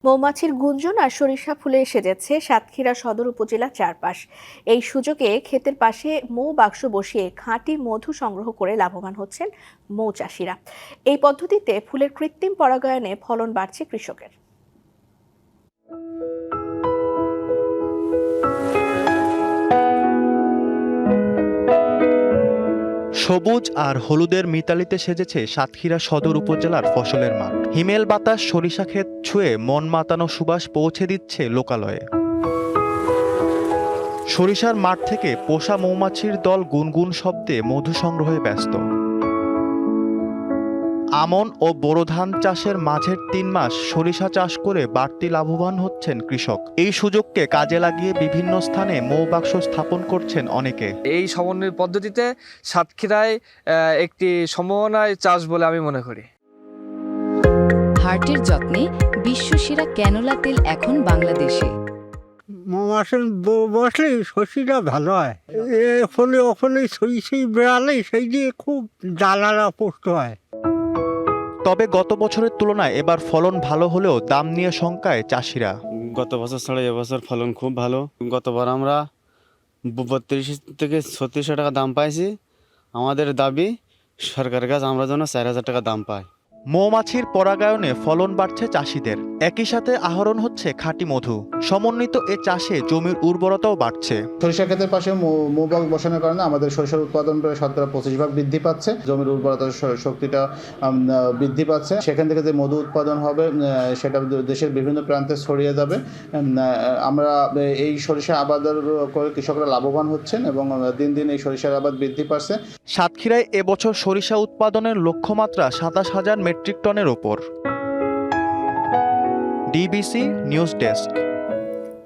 মৌমাছির গুঞ্জন আর সরিষা ফুলে সেজেছে সাতক্ষীরা সদর উপজেলার চারপাশ। এই সুযোগে ক্ষেতের পাশে মৌ বাক্স বসিয়ে খাঁটি মধু সংগ্রহ করে লাভবান হচ্ছেন মৌ চাষিরা। এই পদ্ধতিতে ফুলের কৃত্রিম পরাগায়নে ফলন বাড়ছে কৃষকের। সবুজ আর হলুদের মিতালিতে সেজেছে সাতক্ষীরা সদর উপজেলার ফসলের মাঠ। হিমেল বাতাস সরিষা ক্ষেত ছুঁয়ে মন মাতানো সুবাস পৌঁছে দিচ্ছে লোকালয়ে। সরিষার মাঠ থেকে পোষা মৌমাছির দল গুনগুন শব্দে মধু সংগ্রহে ব্যস্ত। আমন ও বোরো ধান চাষের মাঝের ৩ মাস সরিষা চাষ করে বাড়তি লাভবান হচ্ছেন কৃষক। এই সুযোগকে কাজে লাগিয়ে বিভিন্ন স্থানে মৌবাক্স স্থাপন করছেন অনেকে। এই সমন্বয় পদ্ধতিতে সাতক্ষীরায় একটি সম্ভাবনায় চাষ বলে আমি মনে করি। হার্টের যত্নে বিশ্বসেরা ক্যানোলা তেল এখন বাংলাদেশে। মৌমাছি বসলে শস্যটা ভালো হয়, ফলে ওখানে সেই বেড়ালে সেই দিয়ে খুব জ্বালারা পুষ্ট হয়। তবে গত বছরের তুলনায় এবার ফলন ভালো হলেও দাম নিয়ে শঙ্কায় চাষিরা। গত বছর ছাড়া এবছর ফলন খুব ভালো। গতবার আমরা 32 থেকে 3600 টাকা দাম পাইছি। আমাদের দাবি সরকারের কাছে আমরা যেন 4000 টাকা দাম পাই। মৌমাছির পরাগায়নে ফলন বাড়ছে চাষিদের, একই সাথে আহরণ হচ্ছে খাঁটি মধু। সমন্বিত এ চাষে জমির উর্বরতাও বাড়ছে। সরিষা ক্ষেতের পাশে মৌবাগ বসানোর কারণে আমাদের সরিষার উৎপাদন প্রায় 25% বৃদ্ধি পাচ্ছে। জমির উর্বরতার শক্তিটা বৃদ্ধি পাচ্ছে। সেখান থেকে যে মধু উৎপাদন হবে সেটা দেশের বিভিন্ন প্রান্তে ছড়িয়ে যাবে। আমরা এই সরিষা আবাদের করে কৃষকরা লাভবান হচ্ছেন এবং দিন দিন এই সরিষার আবাদ বৃদ্ধি পাচ্ছে। সাতক্ষীরায় এবছর সরিষা উৎপাদনের লক্ষ্যমাত্রা 27,000 মেট্রিক টনের ওপর। DBC news desk.